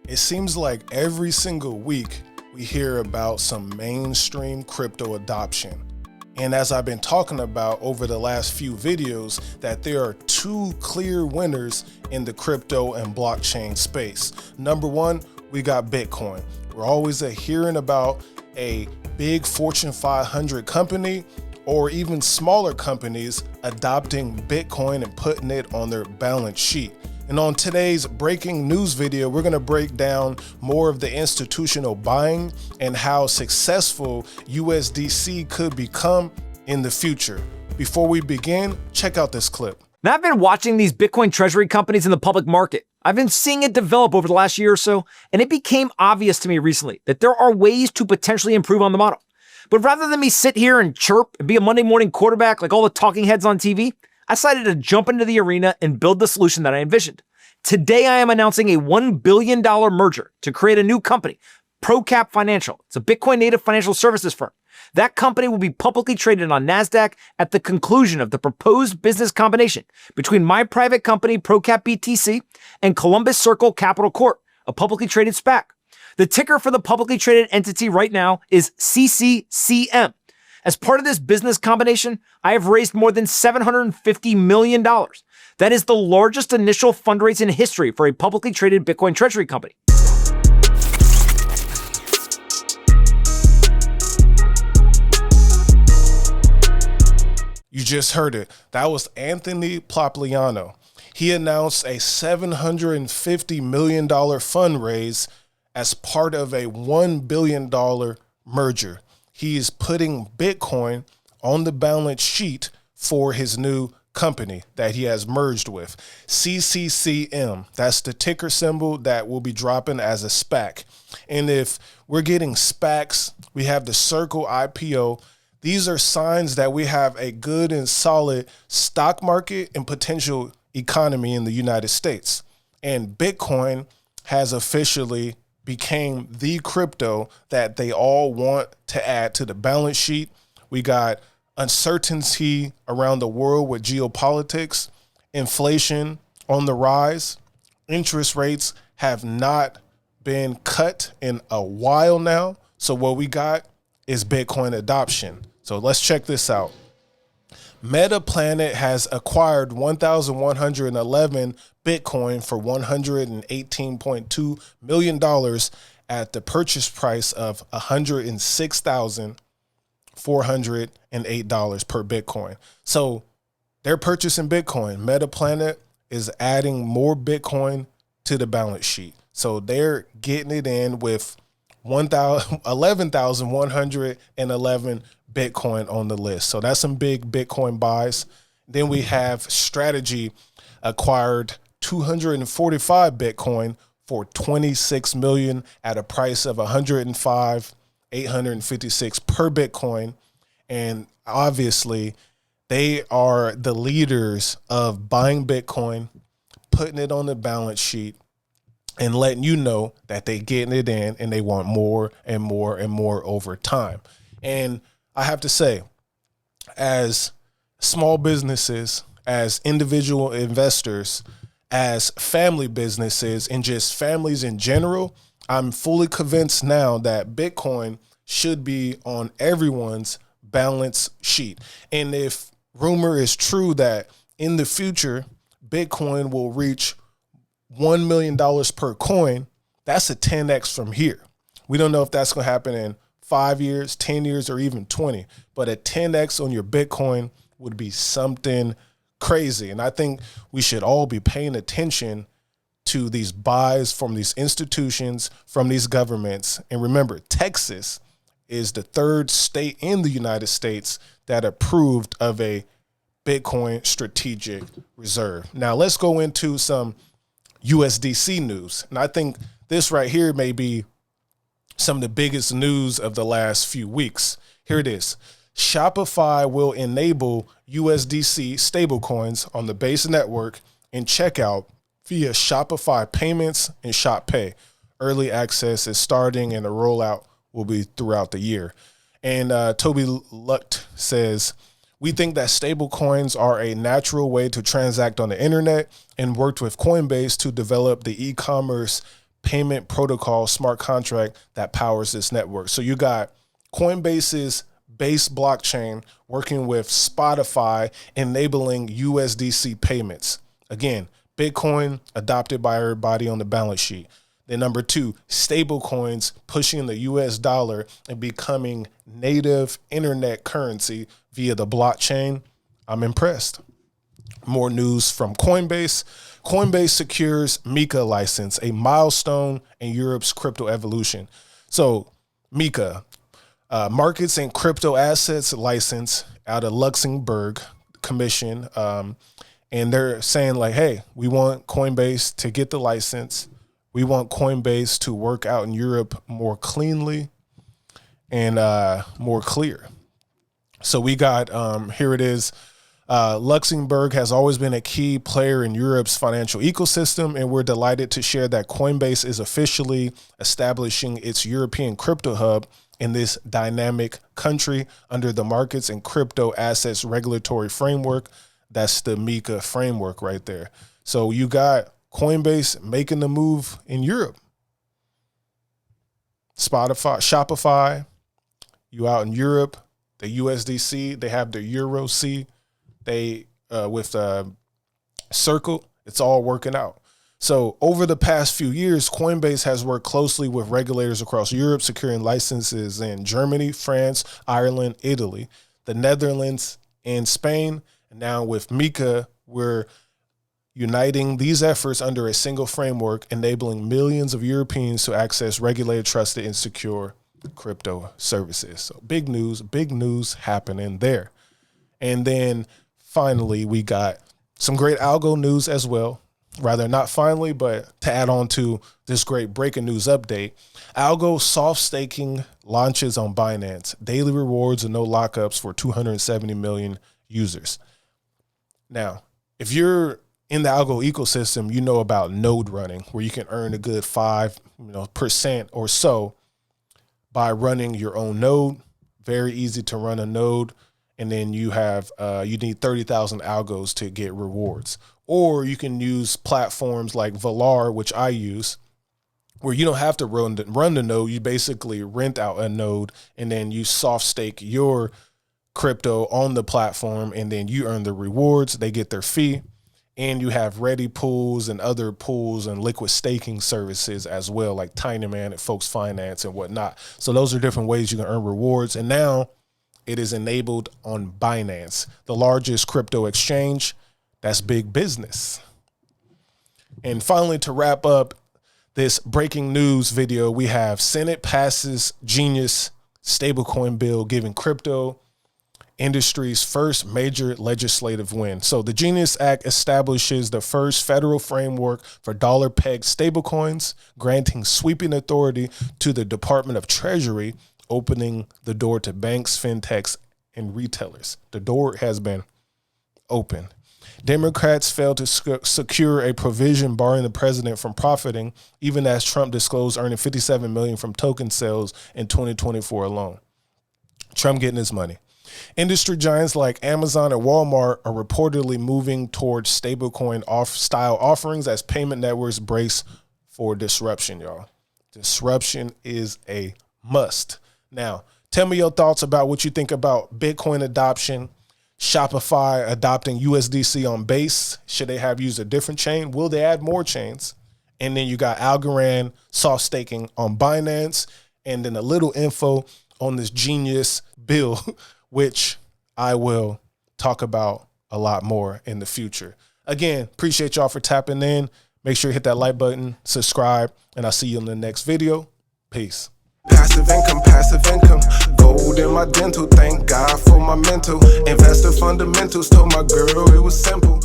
It seems like every single week we hear about some mainstream crypto adoption. And as I've been talking about over the last few videos, that there are two clear winners in the crypto and blockchain space. Number one, we got Bitcoin. We're always hearing about a big Fortune 500 company or even smaller companies adopting Bitcoin and putting it on their balance sheet. And on today's breaking news video, we're going to break down more of the institutional buying and how successful USDC could become in the future. Before we begin, check out this clip. Now, I've been watching these Bitcoin treasury companies in the public market. I've been seeing it develop over the last year or so, and it became obvious to me recently that there are ways to potentially improve on the model. But rather than me sit here and chirp and be a Monday morning quarterback like all the talking heads on TV, I decided to jump into the arena and build the solution that I envisioned. Today, I am announcing a $1 billion merger to create a new company, ProCap Financial. It's a Bitcoin native financial services firm. That company will be publicly traded on NASDAQ at the conclusion of the proposed business combination between my private company, ProCap BTC, and Columbus Circle Capital Corp, a publicly traded SPAC. The ticker for the publicly traded entity right now is CCCM. As part of this business combination, I have raised more than $750 million. That is the largest initial fundraise in history for a publicly traded Bitcoin treasury company. You just heard it. That was Anthony Popliano. He announced a $750 million fundraise as part of a $1 billion merger. He is putting Bitcoin on the balance sheet for his new company that he has merged with. CCCM, that's the ticker symbol that will be dropping as a SPAC. And if we're getting SPACs, we have the Circle IPO. These are signs that we have a good and solid stock market and potential economy in the United States. And Bitcoin has officially became the crypto that they all want to add to the balance sheet. We got uncertainty around the world with geopolitics, inflation on the rise. Interest rates have not been cut in a while now. So what we got is Bitcoin adoption. So let's check this out. Meta Planet has acquired 1,111 Bitcoin for $118.2 million at the purchase price of $106,408 per Bitcoin. So they're purchasing Bitcoin. Meta Planet is adding more Bitcoin to the balance sheet. So they're getting it in with 11,111 Bitcoin on the list. So that's some big Bitcoin buys. Then we have Strategy acquired 245 Bitcoin for 26 million at a price of 105,856 per Bitcoin. And obviously they are the leaders of buying Bitcoin, putting it on the balance sheet, and letting you know that they getting it in and they want more and more and more over time. And I have to say, as small businesses, as individual investors, as family businesses, and just families in general, I'm fully convinced now that Bitcoin should be on everyone's balance sheet. And if rumor is true that in the future, Bitcoin will reach $1 million per coin, that's a 10x from here. We don't know if that's going to happen in 5 years, 10 years, or even 20, but a 10x on your Bitcoin would be something crazy. And I think we should all be paying attention to these buys from these institutions, from these governments. And remember, Texas is the third state in the United States that approved of a Bitcoin strategic reserve. Now let's go into some USDC news. And I think this right here may be some of the biggest news of the last few weeks. Here it is. Shopify will enable USDC stablecoins on the Base network and checkout via Shopify payments and Shop Pay. Early access is starting and the rollout will be throughout the year. And Toby Lucht says, we think that stablecoins are a natural way to transact on the internet and worked with Coinbase to develop the e-commerce payment protocol smart contract that powers this network. So you got Coinbase's base blockchain working with Shopify, enabling USDC payments. Again, Bitcoin adopted by everybody on the balance sheet. Then number 2, stable coins pushing the US dollar and becoming native internet currency via the blockchain. I'm impressed. More news from Coinbase. Coinbase secures MiCA license, a milestone in Europe's crypto evolution. So MiCA, markets and crypto assets license out of Luxembourg Commission. And they're saying like, hey, we want Coinbase to get the license. We want Coinbase to work out in Europe more cleanly and more clear. So we got, here it is. Luxembourg has always been a key player in Europe's financial ecosystem, and we're delighted to share that Coinbase is officially establishing its European crypto hub in this dynamic country under the markets and crypto assets regulatory framework. That's the MiCA framework right there. So you got Coinbase making the move in Europe. Shopify, you out in Europe, the USDC, they have their Euro C. They with Circle, it's all working out. So over the past few years, Coinbase has worked closely with regulators across Europe, securing licenses in Germany, France, Ireland, Italy, the Netherlands, and Spain. And now with MiCA, we're uniting these efforts under a single framework, enabling millions of Europeans to access regulated, trusted, and secure crypto services. So big news happening there. And then finally, we got some great algo news as well. Rather, not finally, but to add on to this great breaking news update, algo soft staking launches on Binance. Daily rewards and no lockups for 270 million users. Now, if you're in the algo ecosystem, you know about node running, where you can earn a good 5% or so by running your own node. Very easy to run a node. And then you have, you need 30,000 algos to get rewards. Or you can use platforms like Valar, which I use, where you don't have to run the node. You basically rent out a node and then you soft stake your crypto on the platform, and then you earn the rewards. They get their fee. And you have ready pools and other pools and liquid staking services as well, like Tinyman and Folks Finance and whatnot. So those are different ways you can earn rewards. And now it is enabled on Binance, the largest crypto exchange. That's big business. And finally, to wrap up this breaking news video, we have Senate passes Genius stablecoin bill, giving crypto industry's first major legislative win. So the Genius Act establishes the first federal framework for dollar-pegged stablecoins, granting sweeping authority to the Department of Treasury, opening the door to banks, fintechs, and retailers. The door has been open. Democrats failed to secure a provision barring the president from profiting, even as Trump disclosed earning $57 million from token sales in 2024 alone. Trump getting his money. Industry giants like Amazon and Walmart are reportedly moving towards stablecoin style offerings as payment networks brace for disruption, y'all. Disruption is a must. Now, tell me your thoughts about what you think about Bitcoin adoption, Shopify adopting USDC on Base. Should they have used a different chain? Will they add more chains? And then you got Algorand soft staking on Binance, and then a little info on this Genius bill, which I will talk about a lot more in the future. Again, appreciate y'all for tapping in. Make sure you hit that like button, subscribe, and I'll see you in the next video. Peace. Passive income, gold in my dental. Thank God for my mental. Investor fundamentals, told my girl it was simple.